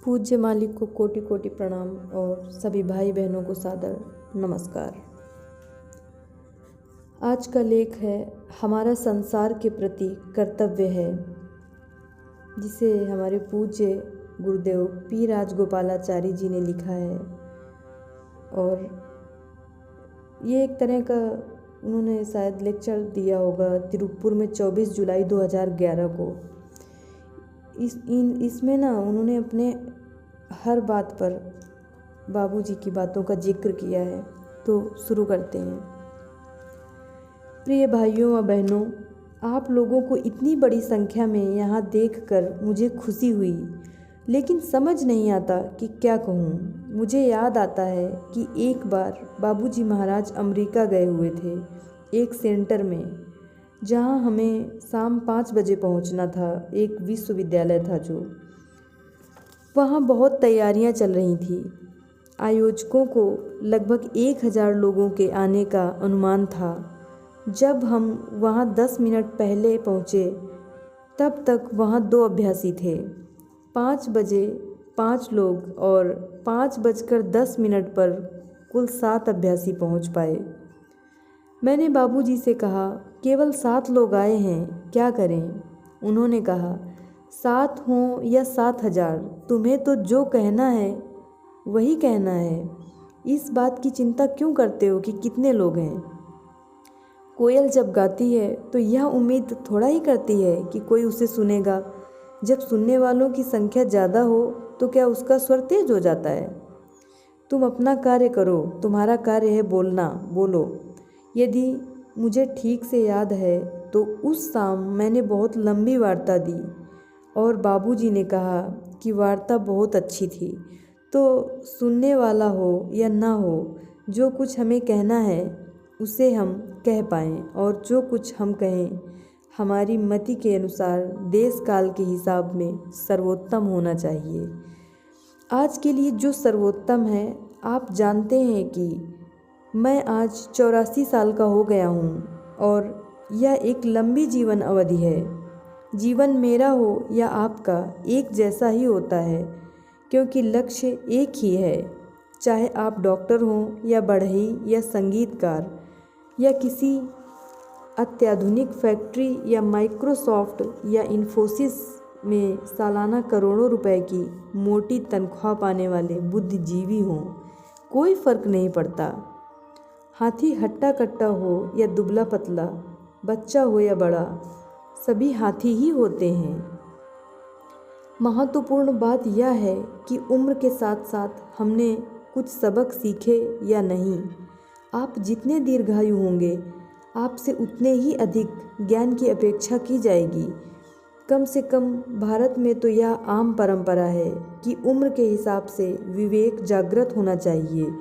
पूज्य मालिक को कोटि कोटि प्रणाम और सभी भाई बहनों को सादर नमस्कार। आज का लेख है हमारा संसार के प्रति कर्तव्य है, जिसे हमारे पूज्य गुरुदेव पी राजगोपालाचारी जी ने लिखा है। और ये एक तरह का उन्होंने शायद लेक्चर दिया होगा तिरुप्पुर में 24 जुलाई 2011 को। इसमें ना उन्होंने अपने हर बात पर बाबूजी की बातों का जिक्र किया है। तो शुरू करते हैं। प्रिय भाइयों व बहनों, आप लोगों को इतनी बड़ी संख्या में यहाँ देखकर मुझे खुशी हुई, लेकिन समझ नहीं आता कि क्या कहूँ। मुझे याद आता है कि एक बार बाबूजी महाराज अमेरिका गए हुए थे, एक सेंटर में, जहाँ हमें शाम 5 बजे पहुँचना था। एक विश्वविद्यालय था जो वहाँ बहुत तैयारियाँ चल रही थी। आयोजकों को लगभग 1000 लोगों के आने का अनुमान था। जब हम वहाँ 10 मिनट पहले पहुँचे तब तक वहाँ 2 अभ्यासी थे। 5 बजे 5 लोग और 5:10 पर कुल 7 अभ्यासी पहुँच पाए। मैंने बाबूजी से कहा, केवल 7 लोग आए हैं, क्या करें? उन्होंने कहा, 7 हों या 7000, तुम्हें तो जो कहना है वही कहना है। इस बात की चिंता क्यों करते हो कि कितने लोग हैं? कोयल जब गाती है तो यह उम्मीद थोड़ा ही करती है कि कोई उसे सुनेगा। जब सुनने वालों की संख्या ज़्यादा हो तो क्या उसका स्वर तेज हो जाता है? तुम अपना कार्य करो, तुम्हारा कार्य है बोलना, बोलो। यदि मुझे ठीक से याद है तो उस शाम मैंने बहुत लंबी वार्ता दी और बाबूजी ने कहा कि वार्ता बहुत अच्छी थी। तो सुनने वाला हो या ना हो, जो कुछ हमें कहना है उसे हम कह पाएँ, और जो कुछ हम कहें हमारी मति के अनुसार देश काल के हिसाब में सर्वोत्तम होना चाहिए। आज के लिए जो सर्वोत्तम है, आप जानते हैं कि मैं आज 84 साल का हो गया हूँ और यह एक लंबी जीवन अवधि है। जीवन मेरा हो या आपका एक जैसा ही होता है, क्योंकि लक्ष्य एक ही है। चाहे आप डॉक्टर हों या बढ़ई या संगीतकार या किसी अत्याधुनिक फैक्ट्री या माइक्रोसॉफ्ट या इन्फोसिस में सालाना करोड़ों रुपए की मोटी तनख्वाह पाने वाले बुद्धिजीवी हों, कोई फ़र्क नहीं पड़ता। हाथी हट्टा कट्टा हो या दुबला पतला, बच्चा हो या बड़ा, सभी हाथी ही होते हैं। महत्वपूर्ण बात यह है कि उम्र के साथ साथ हमने कुछ सबक सीखे या नहीं। आप जितने दीर्घायु होंगे, आपसे उतने ही अधिक ज्ञान की अपेक्षा की जाएगी। कम से कम भारत में तो यह आम परंपरा है कि उम्र के हिसाब से विवेक जागृत होना चाहिए।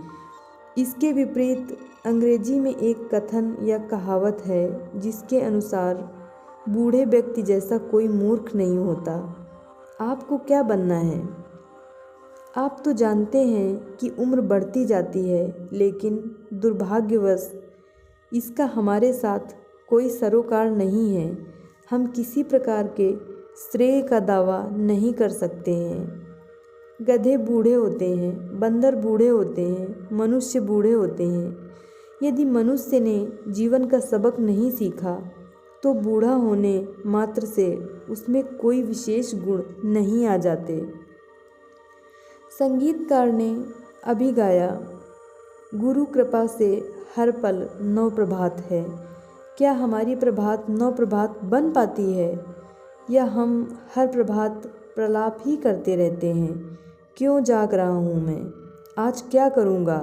इसके विपरीत अंग्रेजी में एक कथन या कहावत है, जिसके अनुसार बूढ़े व्यक्ति जैसा कोई मूर्ख नहीं होता। आपको क्या बनना है? आप तो जानते हैं कि उम्र बढ़ती जाती है, लेकिन दुर्भाग्यवश इसका हमारे साथ कोई सरोकार नहीं है। हम किसी प्रकार के श्रेय का दावा नहीं कर सकते हैं। गधे बूढ़े होते हैं, बंदर बूढ़े होते हैं, मनुष्य बूढ़े होते हैं। यदि मनुष्य ने जीवन का सबक नहीं सीखा तो बूढ़ा होने मात्र से उसमें कोई विशेष गुण नहीं आ जाते। संगीतकार ने अभी गाया, गुरु कृपा से हर पल नव प्रभात है। क्या हमारी प्रभात नव प्रभात बन पाती है, या हम हर प्रभात प्रलाप ही करते रहते हैं? क्यों जाग रहा हूँ मैं? आज क्या करूँगा?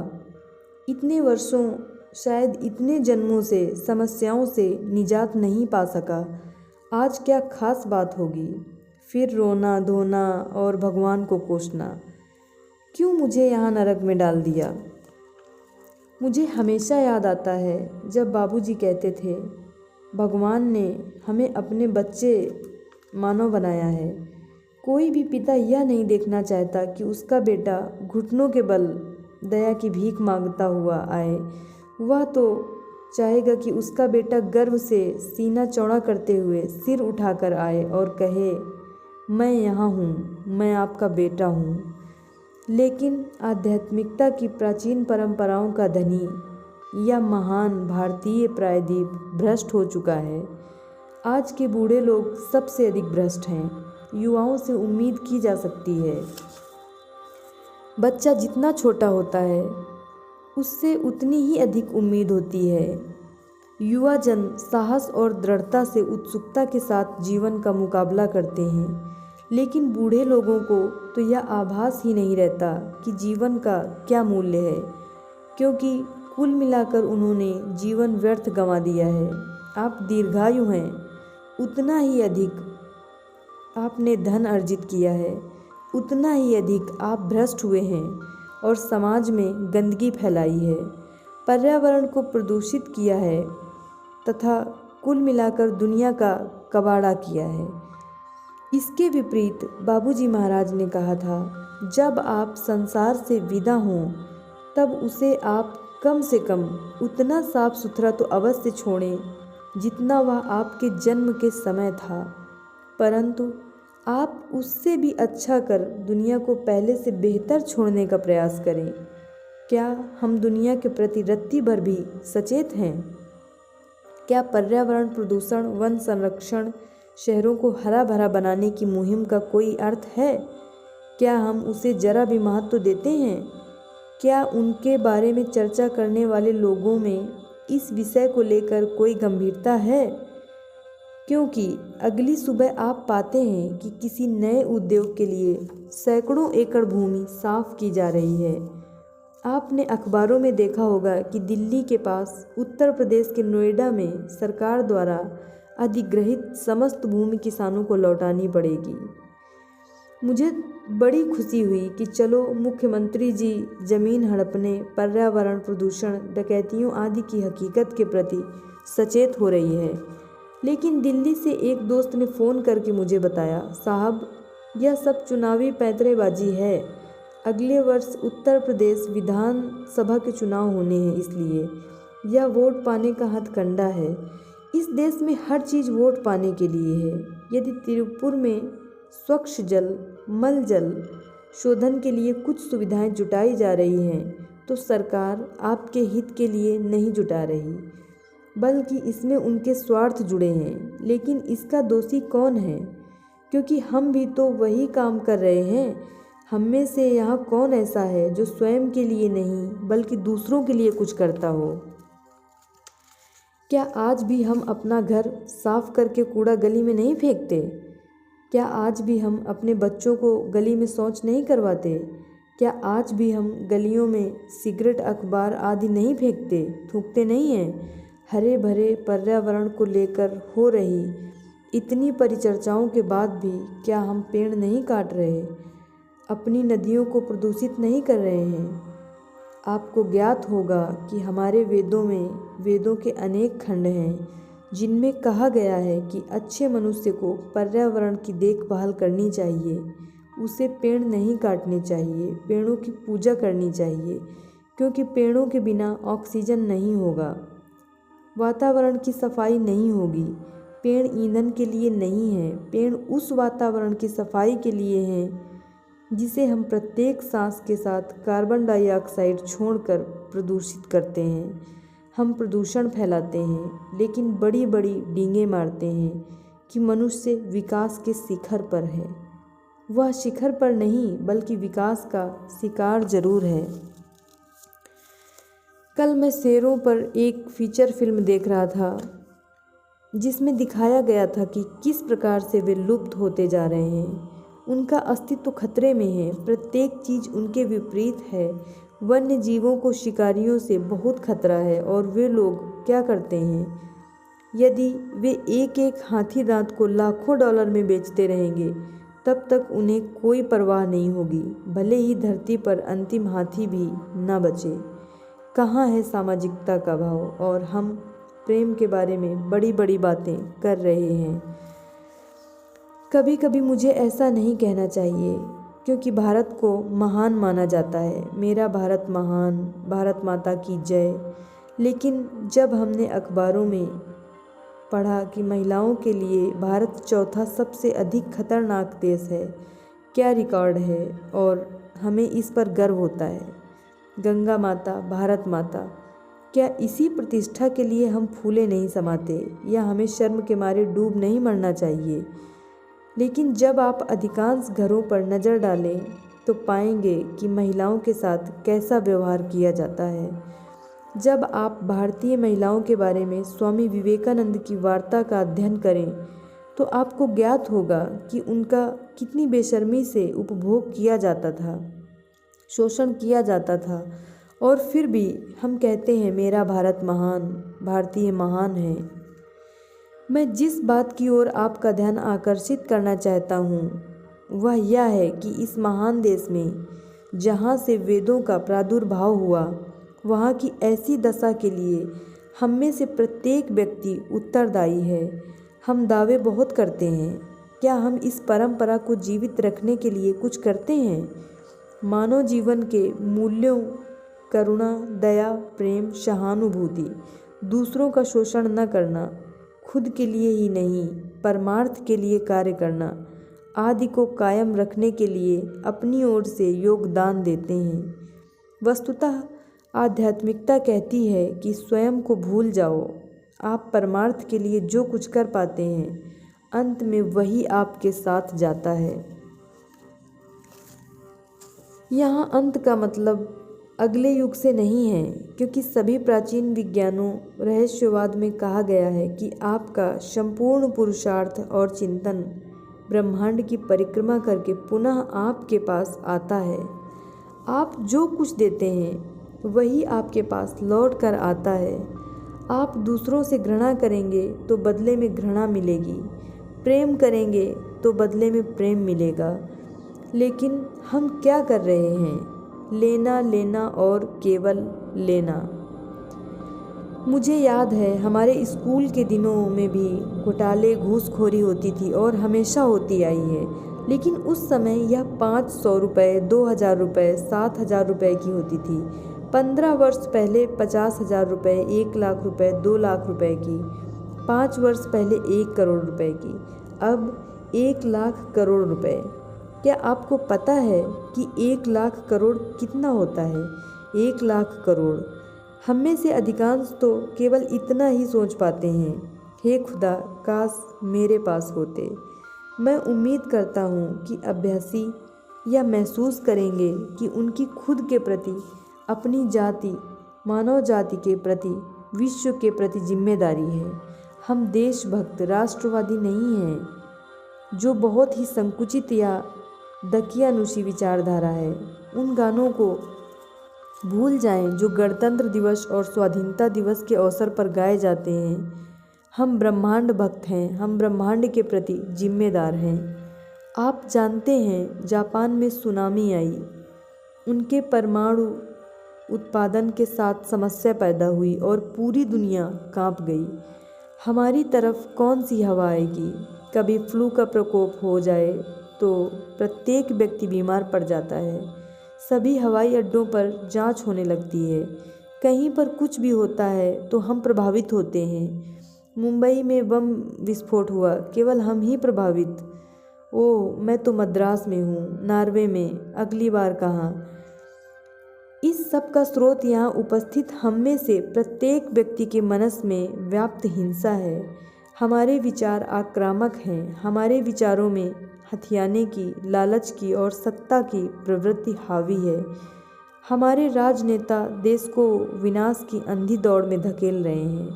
इतने वर्षों, शायद इतने जन्मों से समस्याओं से निजात नहीं पा सका। आज क्या खास बात होगी? फिर रोना धोना और भगवान को कोसना। क्यों मुझे यहाँ नरक में डाल दिया? मुझे हमेशा याद आता है जब बाबूजी कहते थे, भगवान ने हमें अपने बच्चे मानव बनाया है। कोई भी पिता यह नहीं देखना चाहता कि उसका बेटा घुटनों के बल दया की भीख मांगता हुआ आए। वह तो चाहेगा कि उसका बेटा गर्व से सीना चौड़ा करते हुए सिर उठाकर आए और कहे, मैं यहाँ हूँ, मैं आपका बेटा हूँ। लेकिन आध्यात्मिकता की प्राचीन परंपराओं का धनी या महान भारतीय प्रायद्वीप भ्रष्ट हो चुका है। आज के बूढ़े लोग सबसे अधिक भ्रष्ट हैं। युवाओं से उम्मीद की जा सकती है। बच्चा जितना छोटा होता है उससे उतनी ही अधिक उम्मीद होती है। युवा जन साहस और दृढ़ता से उत्सुकता के साथ जीवन का मुकाबला करते हैं, लेकिन बूढ़े लोगों को तो यह आभास ही नहीं रहता कि जीवन का क्या मूल्य है, क्योंकि कुल मिलाकर उन्होंने जीवन व्यर्थ गंवा दिया है। आप दीर्घायु हैं, उतना ही अधिक आपने धन अर्जित किया है, उतना ही अधिक आप भ्रष्ट हुए हैं और समाज में गंदगी फैलाई है, पर्यावरण को प्रदूषित किया है तथा कुल मिलाकर दुनिया का कबाड़ा किया है। इसके विपरीत बाबूजी महाराज ने कहा था, जब आप संसार से विदा हों तब उसे आप कम से कम उतना साफ सुथरा तो अवश्य छोड़ें जितना वह आपके जन्म के समय था, परंतु आप उससे भी अच्छा कर दुनिया को पहले से बेहतर छोड़ने का प्रयास करें। क्या हम दुनिया के प्रति रत्ती भर भी सचेत हैं? क्या पर्यावरण प्रदूषण, वन संरक्षण, शहरों को हरा भरा बनाने की मुहिम का कोई अर्थ है? क्या हम उसे जरा भी महत्व देते हैं? क्या उनके बारे में चर्चा करने वाले लोगों में इस विषय को लेकर कोई गंभीरता है? क्योंकि अगली सुबह आप पाते हैं कि किसी नए उद्योग के लिए सैकड़ों एकड़ भूमि साफ की जा रही है। आपने अखबारों में देखा होगा कि दिल्ली के पास उत्तर प्रदेश के नोएडा में सरकार द्वारा अधिग्रहित समस्त भूमि किसानों को लौटानी पड़ेगी। मुझे बड़ी खुशी हुई कि चलो मुख्यमंत्री जी जमीन हड़पने, पर्यावरण प्रदूषण, डकैतियों आदि की हकीकत के प्रति सचेत हो रही है। लेकिन दिल्ली से एक दोस्त ने फ़ोन करके मुझे बताया, साहब यह सब चुनावी पैंतरेबाजी है। अगले वर्ष उत्तर प्रदेश विधानसभा के चुनाव होने हैं, इसलिए यह वोट पाने का हथकंडा है। इस देश में हर चीज़ वोट पाने के लिए है। यदि तिरुपुर में स्वच्छ जल, मल जल शोधन के लिए कुछ सुविधाएं जुटाई जा रही हैं, तो सरकार आपके हित के लिए नहीं जुटा रही, बल्कि इसमें उनके स्वार्थ जुड़े हैं। लेकिन इसका दोषी कौन है? क्योंकि हम भी तो वही काम कर रहे हैं। हम में से यहाँ कौन ऐसा है जो स्वयं के लिए नहीं बल्कि दूसरों के लिए कुछ करता हो? क्या आज भी हम अपना घर साफ करके कूड़ा गली में नहीं फेंकते? क्या आज भी हम अपने बच्चों को गली में शौच नहीं करवाते? क्या आज भी हम गलियों में सिगरेट, अखबार आदि नहीं फेंकते, थूकते नहीं हैं? हरे भरे पर्यावरण को लेकर हो रही इतनी परिचर्चाओं के बाद भी क्या हम पेड़ नहीं काट रहे, अपनी नदियों को प्रदूषित नहीं कर रहे हैं? आपको ज्ञात होगा कि हमारे वेदों के अनेक खंड हैं जिनमें कहा गया है कि अच्छे मनुष्य को पर्यावरण की देखभाल करनी चाहिए, उसे पेड़ नहीं काटने चाहिए, पेड़ों की पूजा करनी चाहिए, क्योंकि पेड़ों के बिना ऑक्सीजन नहीं होगा, वातावरण की सफाई नहीं होगी। पेड़ ईंधन के लिए नहीं है, पेड़ उस वातावरण की सफाई के लिए हैं जिसे हम प्रत्येक सांस के साथ कार्बन डाइऑक्साइड छोड़कर प्रदूषित करते हैं। हम प्रदूषण फैलाते हैं, लेकिन बड़ी बड़ी डींगे मारते हैं कि मनुष्य विकास के शिखर पर है। वह शिखर पर नहीं बल्कि विकास का शिकार जरूर है। कल मैं शेरों पर एक फीचर फिल्म देख रहा था जिसमें दिखाया गया था कि किस प्रकार से वे लुप्त होते जा रहे हैं। उनका अस्तित्व खतरे में है, प्रत्येक चीज़ उनके विपरीत है। वन्य जीवों को शिकारियों से बहुत खतरा है और वे लोग क्या करते हैं? यदि वे एक एक हाथी दांत को लाखों डॉलर में बेचते रहेंगे तब तक उन्हें कोई परवाह नहीं होगी, भले ही धरती पर अंतिम हाथी भी ना बचे। कहाँ है सामाजिकता का भाव? और हम प्रेम के बारे में बड़ी बड़ी बातें कर रहे हैं। कभी कभी मुझे ऐसा नहीं कहना चाहिए, क्योंकि भारत को महान माना जाता है, मेरा भारत महान, भारत माता की जय। लेकिन जब हमने अखबारों में पढ़ा कि महिलाओं के लिए भारत चौथा सबसे अधिक खतरनाक देश है। क्या रिकॉर्ड है और हमें इस पर गर्व होता है। गंगा माता, भारत माता, क्या इसी प्रतिष्ठा के लिए हम फूले नहीं समाते या हमें शर्म के मारे डूब नहीं मरना चाहिए। लेकिन जब आप अधिकांश घरों पर नज़र डालें तो पाएंगे कि महिलाओं के साथ कैसा व्यवहार किया जाता है। जब आप भारतीय महिलाओं के बारे में स्वामी विवेकानंद की वार्ता का अध्ययन करें तो आपको ज्ञात होगा कि उनका कितनी बेशर्मी से उपभोग किया जाता था, शोषण किया जाता था, और फिर भी हम कहते हैं मेरा भारत महान, भारतीय महान है। मैं जिस बात की ओर आपका ध्यान आकर्षित करना चाहता हूँ वह यह है कि इस महान देश में जहाँ से वेदों का प्रादुर्भाव हुआ, वहाँ की ऐसी दशा के लिए हम में से प्रत्येक व्यक्ति उत्तरदायी है। हम दावे बहुत करते हैं, क्या हम इस परंपरा को जीवित रखने के लिए कुछ करते हैं? मानव जीवन के मूल्यों करुणा, दया, प्रेम, सहानुभूति, दूसरों का शोषण न करना, खुद के लिए ही नहीं परमार्थ के लिए कार्य करना, आदि को कायम रखने के लिए अपनी ओर से योगदान देते हैं। वस्तुतः आध्यात्मिकता कहती है कि स्वयं को भूल जाओ। आप परमार्थ के लिए जो कुछ कर पाते हैं अंत में वही आपके साथ जाता है। यहाँ अंत का मतलब अगले युग से नहीं है, क्योंकि सभी प्राचीन विज्ञानों रहस्यवाद में कहा गया है कि आपका संपूर्ण पुरुषार्थ और चिंतन ब्रह्मांड की परिक्रमा करके पुनः आपके पास आता है। आप जो कुछ देते हैं वही आपके पास लौट कर आता है। आप दूसरों से घृणा करेंगे तो बदले में घृणा मिलेगी, प्रेम करेंगे तो बदले में प्रेम मिलेगा। लेकिन हम क्या कर रहे हैं? लेना, लेना और केवल लेना। मुझे याद है हमारे स्कूल के दिनों में भी घोटाले, घूसखोरी होती थी और हमेशा होती आई है। लेकिन उस समय यह 500 रुपये, 2000 रुपये, 7000 रुपये की होती थी। 15 वर्ष पहले 50,000 रुपये, 1 लाख रुपये, 2 लाख रुपये की। 5 वर्ष पहले 1 करोड़ रुपये की, अब 1 लाख करोड़ रुपये। क्या आपको पता है कि 1 लाख करोड़ कितना होता है? 1 लाख करोड़। हम में से अधिकांश तो केवल इतना ही सोच पाते हैं, हे खुदा काश मेरे पास होते। मैं उम्मीद करता हूँ कि अभ्यासी यह महसूस करेंगे कि उनकी खुद के प्रति, अपनी जाति, मानव जाति के प्रति, विश्व के प्रति जिम्मेदारी है। हम देशभक्त राष्ट्रवादी नहीं हैं जो बहुत ही संकुचित या दकियानुसी विचारधारा है। उन गानों को भूल जाएं जो गणतंत्र दिवस और स्वाधीनता दिवस के अवसर पर गाए जाते हैं। हम ब्रह्मांड भक्त हैं, हम ब्रह्मांड के प्रति जिम्मेदार हैं। आप जानते हैं जापान में सुनामी आई, उनके परमाणु उत्पादन के साथ समस्या पैदा हुई और पूरी दुनिया कांप गई। हमारी तरफ कौन सी हवा आएगी? कभी फ्लू का प्रकोप हो जाए तो प्रत्येक व्यक्ति बीमार पड़ जाता है। सभी हवाई अड्डों पर जांच होने लगती है। कहीं पर कुछ भी होता है तो हम प्रभावित होते हैं। मुंबई में बम विस्फोट हुआ, केवल हम ही प्रभावित। ओह, मैं तो मद्रास में हूँ, नॉर्वे में, अगली बार कहाँ? इस सब का स्रोत यहाँ उपस्थित हम में से प्रत्येक व्यक्ति के मनस में व्याप्त हिंसा है। हमारे विचार आक्रामक हैं, हमारे विचारों में हथियाने की, लालच की और सत्ता की प्रवृत्ति हावी है। हमारे राजनेता देश को विनाश की अंधी दौड़ में धकेल रहे हैं।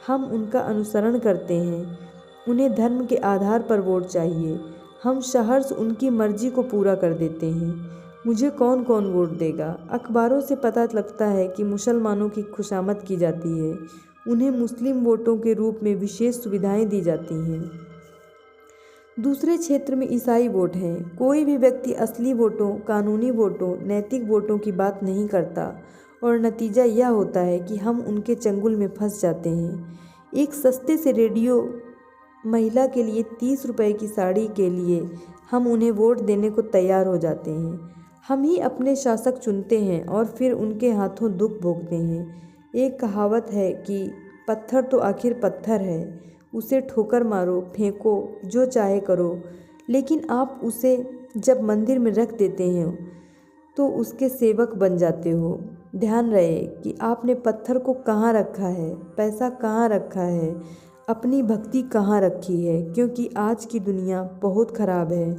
हम उनका अनुसरण करते हैं। उन्हें धर्म के आधार पर वोट चाहिए। हम सहर्ष उनकी मर्जी को पूरा कर देते हैं। मुझे कौन कौन वोट देगा? अखबारों से पता लगता है कि मुसलमानों की खुशामद की जाती है, उन्हें मुस्लिम वोटों के रूप में विशेष सुविधाएं दी जाती हैं। दूसरे क्षेत्र में ईसाई वोट हैं। कोई भी व्यक्ति असली वोटों, कानूनी वोटों, नैतिक वोटों की बात नहीं करता और नतीजा यह होता है कि हम उनके चंगुल में फंस जाते हैं। एक सस्ते से रेडियो महिला के लिए 30 रुपये की साड़ी के लिए हम उन्हें वोट देने को तैयार हो जाते हैं। हम ही अपने शासक चुनते हैं और फिर उनके हाथों दुख भोगते हैं। एक कहावत है कि पत्थर तो आखिर पत्थर है, उसे ठोकर मारो, फेंको, जो चाहे करो, लेकिन आप उसे जब मंदिर में रख देते हैं तो उसके सेवक बन जाते हो। ध्यान रहे कि आपने पत्थर को कहाँ रखा है, पैसा कहाँ रखा है, अपनी भक्ति कहाँ रखी है, क्योंकि आज की दुनिया बहुत ख़राब है।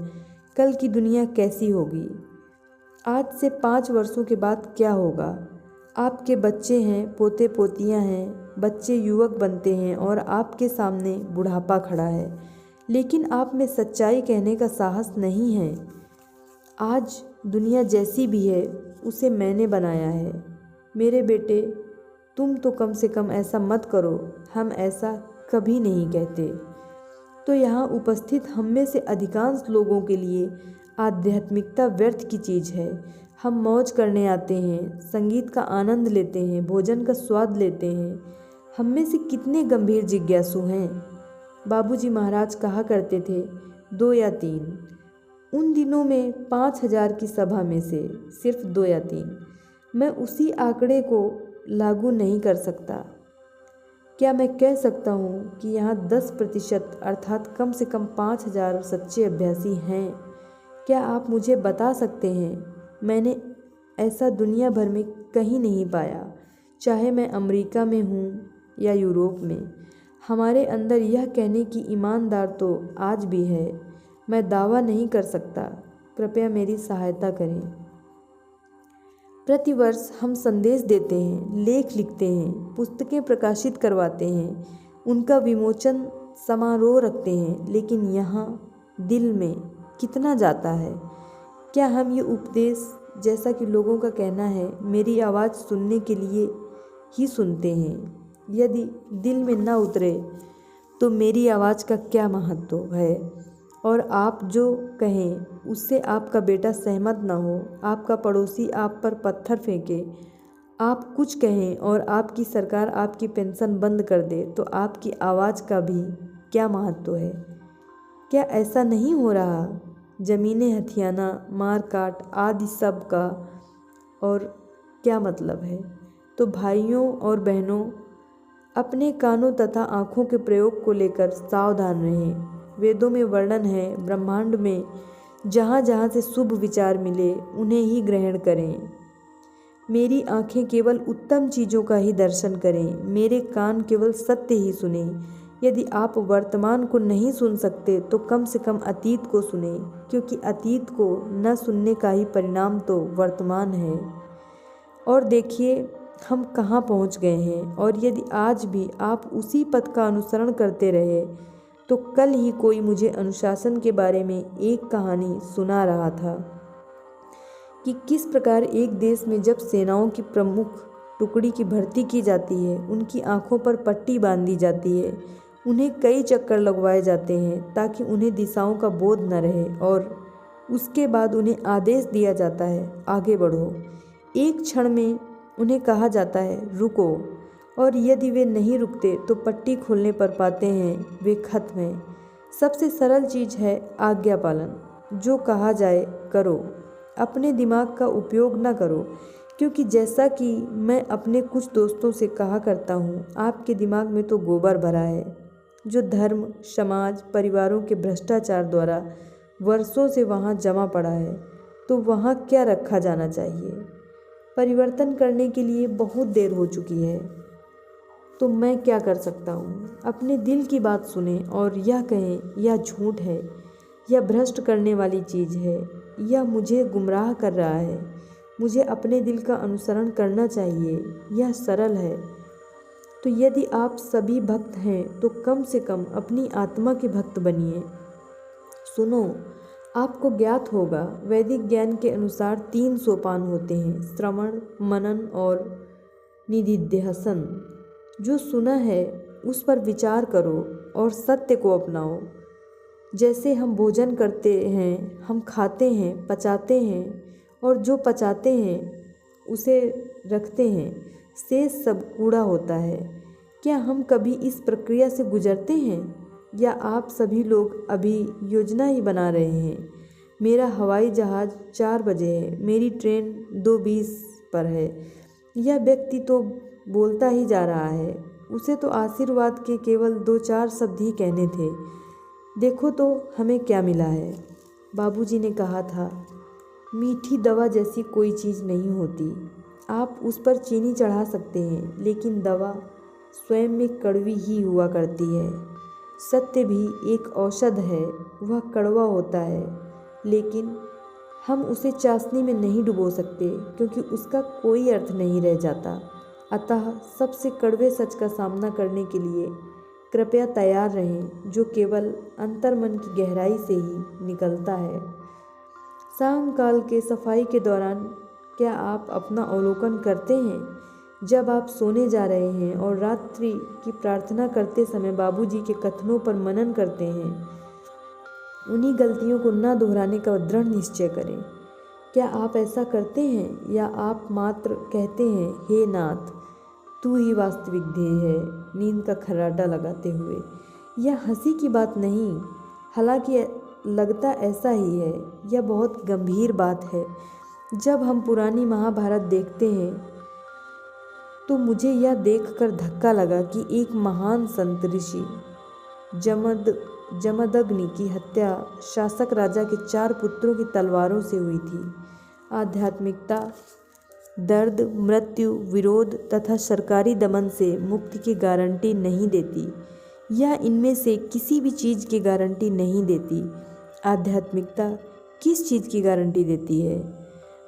कल की दुनिया कैसी होगी? आज से 5 वर्षों के बाद क्या होगा? आपके बच्चे हैं, पोते पोतियां हैं, बच्चे युवक बनते हैं और आपके सामने बुढ़ापा खड़ा है, लेकिन आप में सच्चाई कहने का साहस नहीं है। आज दुनिया जैसी भी है उसे मैंने बनाया है। मेरे बेटे, तुम तो कम से कम ऐसा मत करो, हम ऐसा कभी नहीं कहते। तो यहाँ उपस्थित हम में से अधिकांश लोगों के लिए आध्यात्मिकता व्यर्थ की चीज़ है। हम मौज करने आते हैं, संगीत का आनंद लेते हैं, भोजन का स्वाद लेते हैं। हम में से कितने गंभीर जिज्ञासु हैं? बाबूजी महाराज कहा करते थे 2 या 3। उन दिनों में 5000 की सभा में से सिर्फ 2 या 3। मैं उसी आंकड़े को लागू नहीं कर सकता। क्या मैं कह सकता हूँ कि यहाँ 10% अर्थात कम से कम 5000 सच्चे अभ्यासी हैं? क्या आप मुझे बता सकते हैं? मैंने ऐसा दुनिया भर में कहीं नहीं पाया, चाहे मैं अमेरिका में हूँ या यूरोप में। हमारे अंदर यह कहने की ईमानदार तो आज भी है। मैं दावा नहीं कर सकता, कृपया मेरी सहायता करें। प्रतिवर्ष हम संदेश देते हैं, लेख लिखते हैं, पुस्तकें प्रकाशित करवाते हैं, उनका विमोचन समारोह रखते हैं, लेकिन यहाँ दिल में कितना जाता है? क्या हम ये उपदेश, जैसा कि लोगों का कहना है, मेरी आवाज़ सुनने के लिए ही सुनते हैं? यदि दिल में न उतरे तो मेरी आवाज़ का क्या महत्व है? और आप जो कहें उससे आपका बेटा सहमत ना हो, आपका पड़ोसी आप पर पत्थर फेंके, आप कुछ कहें और आपकी सरकार आपकी पेंशन बंद कर दे, तो आपकी आवाज़ का भी क्या महत्व है? क्या ऐसा नहीं हो रहा? ज़मीनें हथियाना, मार काट आदि सब का और क्या मतलब है? तो भाइयों और बहनों, अपने कानों तथा आँखों के प्रयोग को लेकर सावधान रहें। वेदों में वर्णन है, ब्रह्मांड में जहाँ जहाँ से शुभ विचार मिले उन्हें ही ग्रहण करें। मेरी आँखें केवल उत्तम चीज़ों का ही दर्शन करें, मेरे कान केवल सत्य ही सुने। यदि आप वर्तमान को नहीं सुन सकते तो कम से कम अतीत को सुने, क्योंकि अतीत को न सुनने का ही परिणाम तो वर्तमान है। और देखिए हम कहाँ पहुँच गए हैं, और यदि आज भी आप उसी पथ का अनुसरण करते रहे तो कल ही कोई मुझे अनुशासन के बारे में एक कहानी सुना रहा था कि किस प्रकार एक देश में जब सेनाओं की प्रमुख टुकड़ी की भर्ती की जाती है, उनकी आंखों पर पट्टी बांधी जाती है, उन्हें कई चक्कर लगवाए जाते हैं ताकि उन्हें दिशाओं का बोध न रहे, और उसके बाद उन्हें आदेश दिया जाता है आगे बढ़ो। एक क्षण में उन्हें कहा जाता है रुको, और यदि वे नहीं रुकते तो पट्टी खोलने पर पाते हैं वे खत्म हैं। सबसे सरल चीज़ है आज्ञा पालन। जो कहा जाए करो, अपने दिमाग का उपयोग न करो, क्योंकि जैसा कि मैं अपने कुछ दोस्तों से कहा करता हूँ, आपके दिमाग में तो गोबर भरा है, जो धर्म, समाज, परिवारों के भ्रष्टाचार द्वारा वर्षों से वहाँ जमा पड़ा है। तो वहाँ क्या रखा जाना चाहिए? परिवर्तन करने के लिए बहुत देर हो चुकी है। तो मैं क्या कर सकता हूँ? अपने दिल की बात सुने और यह कहें यह झूठ है, यह भ्रष्ट करने वाली चीज़ है, यह मुझे गुमराह कर रहा है, मुझे अपने दिल का अनुसरण करना चाहिए, यह सरल है। तो यदि आप सभी भक्त हैं तो कम से कम अपनी आत्मा के भक्त बनिए। सुनो, आपको ज्ञात होगा वैदिक ज्ञान के अनुसार 3 सोपान होते हैं, श्रवण, मनन और निधिध्यासन। जो सुना है उस पर विचार करो और सत्य को अपनाओ। जैसे हम भोजन करते हैं, हम खाते हैं, पचाते हैं, और जो पचाते हैं उसे रखते हैं, शेष सब कूड़ा होता है। क्या हम कभी इस प्रक्रिया से गुजरते हैं, या आप सभी लोग अभी योजना ही बना रहे हैं? मेरा हवाई जहाज़ 4 बजे है, मेरी ट्रेन 2:20 पर है। यह व्यक्ति तो बोलता ही जा रहा है, उसे तो आशीर्वाद के केवल 2-4 शब्द ही कहने थे। देखो तो हमें क्या मिला है। बाबूजी ने कहा था, मीठी दवा जैसी कोई चीज़ नहीं होती। आप उस पर चीनी चढ़ा सकते हैं, लेकिन दवा स्वयं में कड़वी ही हुआ करती है। सत्य भी एक औषध है, वह कड़वा होता है, लेकिन हम उसे चाशनी में नहीं डुबो सकते, क्योंकि उसका कोई अर्थ नहीं रह जाता। अतः सबसे कड़वे सच का सामना करने के लिए कृपया तैयार रहें, जो केवल अंतर्मन की गहराई से ही निकलता है। सायंकाल के सफाई के दौरान क्या आप अपना अवलोकन करते हैं? जब आप सोने जा रहे हैं और रात्रि की प्रार्थना करते समय बाबूजी के कथनों पर मनन करते हैं, उन्हीं गलतियों को न दोहराने का दृढ़ निश्चय करें। क्या आप ऐसा करते हैं, या आप मात्र कहते हैं, हे नाथ, तू ही वास्तविक ध्येय है, नींद का खर्राटा लगाते हुए? यह हंसी की बात नहीं, हालांकि लगता ऐसा ही है। यह बहुत गंभीर बात है। जब हम पुरानी महाभारत देखते हैं तो मुझे यह देखकर धक्का लगा कि एक महान संत ऋषि जमदग्नि की हत्या शासक राजा के 4 पुत्रों की तलवारों से हुई थी। आध्यात्मिकता दर्द, मृत्यु, विरोध तथा सरकारी दमन से मुक्ति की गारंटी नहीं देती, या इनमें से किसी भी चीज़ की गारंटी नहीं देती। आध्यात्मिकता किस चीज़ की गारंटी देती है?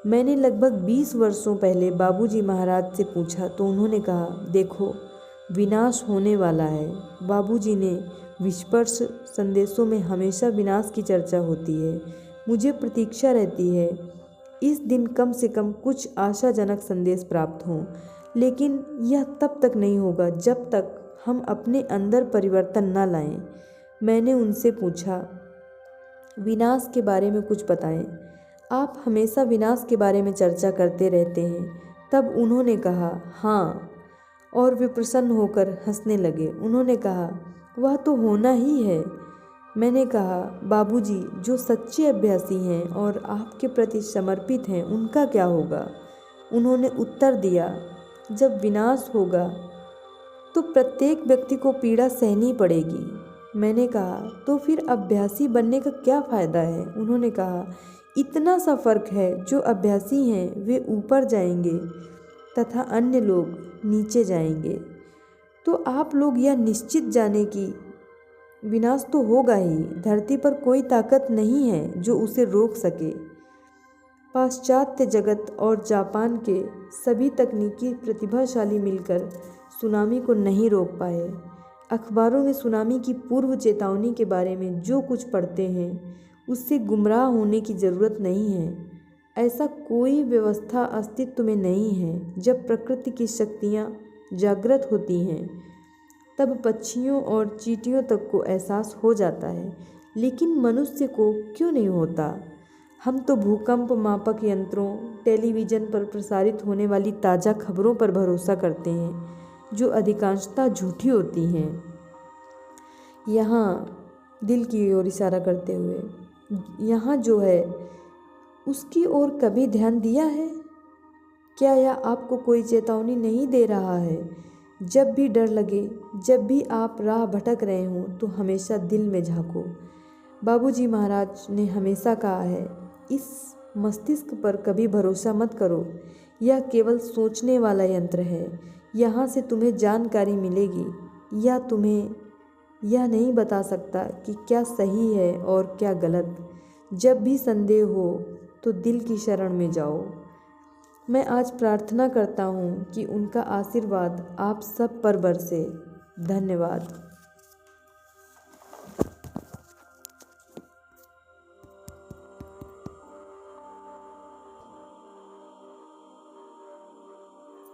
मैंने लगभग 20 वर्षों पहले बाबूजी महाराज से पूछा तो उन्होंने कहा, देखो, विनाश होने वाला है। बाबूजी ने विस्पर्श संदेशों में हमेशा विनाश की चर्चा होती है। मुझे प्रतीक्षा रहती है इस दिन कम से कम कुछ आशाजनक संदेश प्राप्त हों, लेकिन यह तब तक नहीं होगा जब तक हम अपने अंदर परिवर्तन न लाएं। मैंने उनसे पूछा, विनाश के बारे में कुछ बताएं। आप हमेशा विनाश के बारे में चर्चा करते रहते हैं। तब उन्होंने कहा, हाँ, और वे प्रसन्न होकर हंसने लगे। उन्होंने कहा, वह तो होना ही है। मैंने कहा, बाबूजी, जो सच्चे अभ्यासी हैं और आपके प्रति समर्पित हैं, उनका क्या होगा? उन्होंने उत्तर दिया, जब विनाश होगा तो प्रत्येक व्यक्ति को पीड़ा सहनी पड़ेगी। मैंने कहा, तो फिर अभ्यासी बनने का क्या फ़ायदा है? उन्होंने कहा, इतना सा फ़र्क है, जो अभ्यासी हैं वे ऊपर जाएंगे तथा अन्य लोग नीचे जाएंगे। तो आप लोग यह निश्चित जाने कि विनाश तो होगा ही। धरती पर कोई ताकत नहीं है जो उसे रोक सके। पाश्चात्य जगत और जापान के सभी तकनीकी प्रतिभाशाली मिलकर सुनामी को नहीं रोक पाए। अखबारों में सुनामी की पूर्व चेतावनी के बारे में जो कुछ पढ़ते हैं, उससे गुमराह होने की ज़रूरत नहीं है। ऐसा कोई व्यवस्था अस्तित्व में नहीं है। जब प्रकृति की शक्तियाँ जागृत होती हैं, तब पक्षियों और चींटियों तक को एहसास हो जाता है, लेकिन मनुष्य को क्यों नहीं होता? हम तो भूकंप मापक यंत्रों, टेलीविज़न पर प्रसारित होने वाली ताज़ा खबरों पर भरोसा करते हैं, जो अधिकांशतः झूठी होती हैं। यहाँ दिल की ओर इशारा करते हुए, यहाँ जो है उसकी ओर कभी ध्यान दिया है? क्या यह आपको कोई चेतावनी नहीं दे रहा है? जब भी डर लगे, जब भी आप राह भटक रहे हों, तो हमेशा दिल में झांको। बाबूजी महाराज ने हमेशा कहा है, इस मस्तिष्क पर कभी भरोसा मत करो, यह केवल सोचने वाला यंत्र है। यहाँ से तुम्हें जानकारी मिलेगी, या तुम्हें यह नहीं बता सकता कि क्या सही है और क्या गलत। जब भी संदेह हो तो दिल की शरण में जाओ। मैं आज प्रार्थना करता हूँ कि उनका आशीर्वाद आप सब पर बरसे। धन्यवाद।